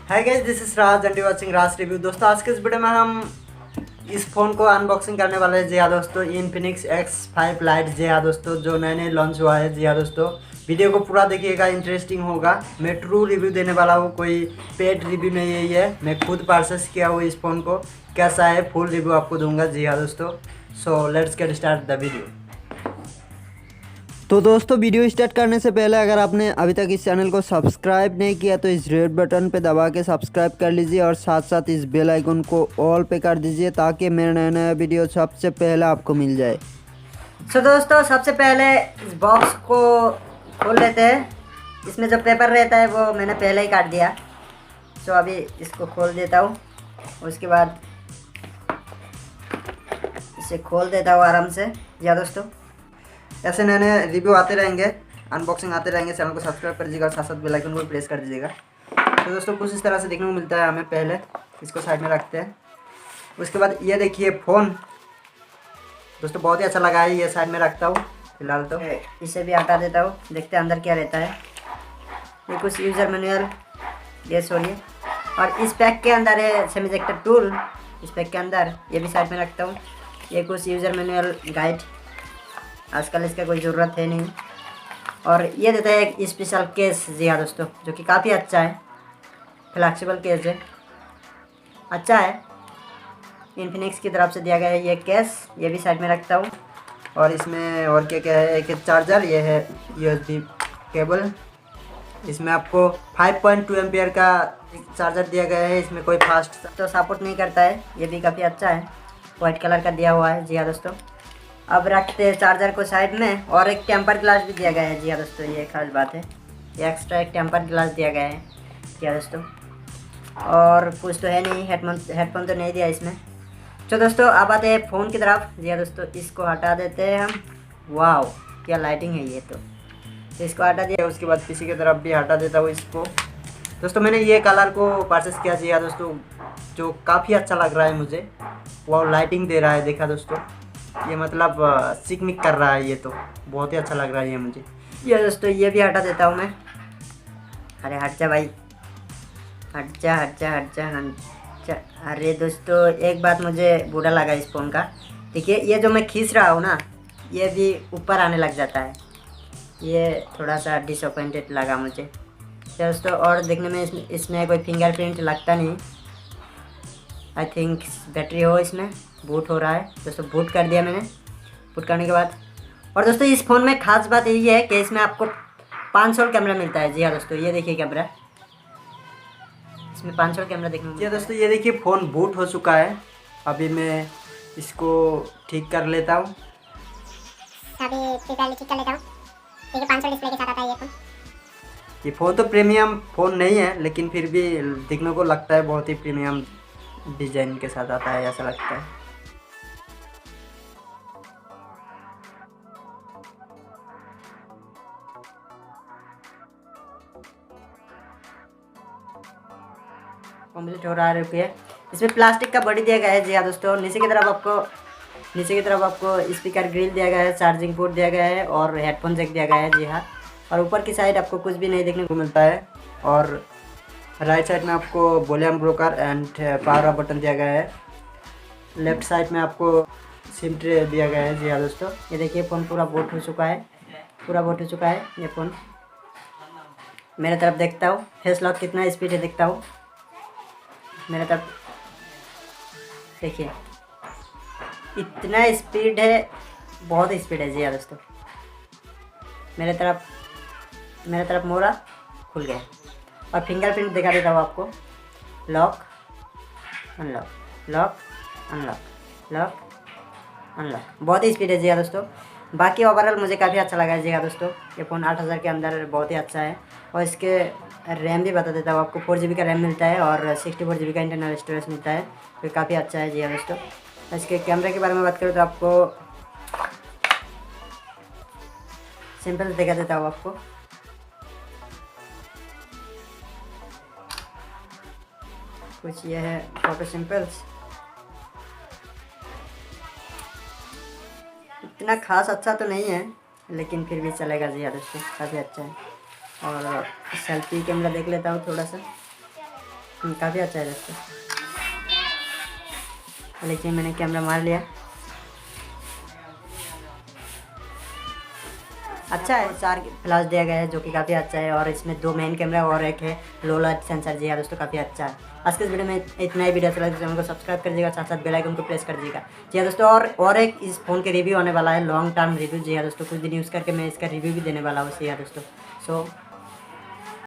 Hi guys, this is Raj and you watching Raj review. दोस्तों आज के इस वीडियो में हम इस फ़ोन को अनबॉक्सिंग करने वाले हैं। जी हाँ दोस्तों, इन्फिनिक्स X5 लाइट। जी हाँ दोस्तों, जो नए नए लॉन्च हुआ है। जी हाँ दोस्तों, वीडियो को पूरा देखिएगा, इंटरेस्टिंग होगा। मैं ट्रू रिव्यू देने वाला हूँ, कोई पेड रिव्यू नहीं है ये। मैं खुद परचेस किया हूँ इस फ़ोन को, कैसा है फुल रिव्यू आपको दूंगा। जी हाँ दोस्तों, so let's get start the video. तो दोस्तों वीडियो स्टार्ट करने से पहले अगर आपने अभी तक इस चैनल को सब्सक्राइब नहीं किया तो इस रेड बटन पे दबा के सब्सक्राइब कर लीजिए और साथ साथ इस बेल आइकन को ऑल पे कर दीजिए ताकि मेरा नया नया वीडियो सबसे पहले आपको मिल जाए। सो दोस्तों सबसे पहले इस बॉक्स को खोल लेते हैं। इसमें जो पेपर रहता है वो मैंने पहले ही काट दिया। सो अभी इसको खोल देता हूँ, उसके बाद इसे खोल देता हूँ आराम से। जी दोस्तों, ऐसे नए नए रिव्यू आते रहेंगे, अनबॉक्सिंग आते रहेंगे। चैनल को सब्सक्राइब कर दीजिएगा और साथ साथ बेल आइकन को प्रेस कर दीजिएगा। तो दोस्तों कुछ इस तरह से देखने को मिलता है हमें। पहले इसको साइड में रखते हैं। उसके बाद ये देखिए फ़ोन दोस्तों, बहुत ही अच्छा लगा है। ये साइड में रखता हूँ फिलहाल, तो इसे भी हटा देता हूँ। देखते हैं अंदर क्या रहता है। ये कुछ यूज़र मैनुअल, ये सॉरी, और इस पैक के अंदर है सेमीकंडक्टर टूल। इस पैक के अंदर ये भी साइड में रखता हूँ। ये कुछ यूज़र मैनुअल गाइड, आजकल इसका कोई ज़रूरत है नहीं। और ये देता है एक स्पेशल केस। जी हाँ दोस्तों, जो कि काफ़ी अच्छा है, फ्लेक्सिबल केस है, अच्छा है। इन्फिनिक्स की तरफ से दिया गया है ये केस। ये भी साइड में रखता हूँ। और इसमें और क्या क्या है, एक चार्जर, ये है USB केबल। इसमें आपको 5.2 एम्पियर का चार्जर दिया गया है। इसमें कोई फास्ट तो सपोर्ट नहीं करता है। ये भी काफ़ी अच्छा है, वाइट कलर का दिया हुआ है। जी हाँ दोस्तों, अब रखते हैं चार्जर को साइड में। और एक टेम्पर ग्लास भी दिया गया है। जी हाँ दोस्तों, ये खास बात है, ये एक्स्ट्रा एक टेम्पर ग्लास दिया गया है। जी हाँ दोस्तों, और कुछ तो है नहीं, हेडफोन तो नहीं दिया इसमें। तो दोस्तों अब आते हैं फ़ोन की तरफ। जी हाँ दोस्तों, इसको हटा देते हैं हम। वाह क्या लाइटिंग है ये तो इसको हटा दिया। उसके बाद पीछे की तरफ भी हटा देता हूँ इसको। दोस्तों मैंने ये कलर को परचेस किया। जी हाँ दोस्तों, जो काफ़ी अच्छा लग रहा है मुझे। वो लाइटिंग दे रहा है, देखा दोस्तों, ये मतलब चिकमिक कर रहा है। ये तो बहुत ही अच्छा लग रहा है ये मुझे। ये दोस्तों ये भी हटा देता हूँ मैं। अरे हट जा भाई, हट जा हट जा हट जा हट जा। अरे दोस्तों एक बात मुझे बुरा लगा इस फ़ोन का। देखिए ये जो मैं खींच रहा हूँ ना, ये भी ऊपर आने लग जाता है। ये थोड़ा सा डिसअपॉइंटेड लगा मुझे दोस्तों। और देखने में इसमें कोई फिंगरप्रिंट लगता नहीं। आई थिंक बैटरी हो, इसमें बूट हो रहा है दोस्तों। बूट कर दिया मैंने। बूट करने के बाद, और दोस्तों इस फ़ोन में खास बात यही है कि इसमें आपको 500 कैमरा मिलता है। जी हाँ दोस्तों, ये देखिए कैमरा, इसमें 500 कैमरा देखने को मिलता है। दोस्तों ये देखिए फ़ोन बूट हो चुका है। अभी मैं इसको ठीक कर लेता हूँ। अभी ठीक कर लेता हूँ। ठीक है, 500 डिस्प्ले के साथ आता है ये फ़ोन। ये फ़ोन तो प्रीमियम फ़ोन नहीं है, लेकिन फिर भी दिखने को लगता है बहुत ही प्रीमियम डिज़ाइन के साथ आता है, ऐसा लगता है। कंप्लीट हो रहा है, रुकिए। इसमें प्लास्टिक का बॉडी दिया गया है। जी हाँ दोस्तों, नीचे की तरफ आपको स्पीकर ग्रिल दिया गया है, चार्जिंग पोर्ट दिया गया है और हेडफोन जैक दिया गया है। जी हाँ, और ऊपर की साइड आपको कुछ भी नहीं देखने को मिलता है। और राइट साइड में आपको volume broker and power button दिया गया है। लेफ्ट साइड में आपको सिम ट्रे दिया गया है। जी हाँ दोस्तों, ये देखिए फ़ोन पूरा बूट हो चुका है, पूरा बूट हो चुका है ये फ़ोन। मेरे तरफ देखता हूँ, फेस लॉक कितना स्पीड है देखता हूँ। मेरे तरफ देखिए इतना स्पीड है, बहुत स्पीड है। जी हाँ दोस्तों, मेरे तरफ मोड़ा खुल गया। और फिंगरप्रिंट दिखा देता हूँ आपको। Lock unlock, lock unlock, lock unlock, बहुत ही स्पीड है। जी हाँ दोस्तों, बाकी ओवरऑल मुझे काफ़ी अच्छा लगा है। जी हाँ दोस्तों, ये फ़ोन 8000 के अंदर बहुत ही अच्छा है। और इसके रैम भी बता देता हूँ आपको, 4 GB का रैम मिलता है और 64 GB का इंटरनल स्टोरेज मिलता है, तो काफ़ी अच्छा है। जी हाँ दोस्तों, इसके कैमरे के बारे में बात करूँ तो आपको सिंपल दिखा देता हूँ आपको। कुछ ये है फोटो सिंपल्स, इतना खास अच्छा तो नहीं है लेकिन फिर भी चलेगा। जी हाँ दोस्तों, काफ़ी अच्छा है। और सेल्फी कैमरा देख लेता हूँ थोड़ा सा। काफ़ी अच्छा है दोस्तों। देखिए मैंने कैमरा मार लिया। अच्छा है, 4 फ्लैश दिया गया है जो कि काफ़ी अच्छा है, और इसमें 2 मेन कैमरा और एक है लो लाइट सेंसर। जी हाँ दोस्तों, काफ़ी अच्छा है। आज के इस वीडियो में इतना ही। वीडियो अच्छा लगे तो चैनल को सब्सक्राइब कर दीजिएगा, साथ साथ बेल आइकन को प्रेस कर दीजिएगा। जी हाँ दोस्तों, और एक इस फ़ोन के रिव्यू होने वाला है, लॉन्ग टर्म रिव्यू। जी हाँ दोस्तों, कुछ दिन यूज़ करके मैं इसका रिव्यू भी देने वाला हूँ। जी हाँ दोस्तों, सो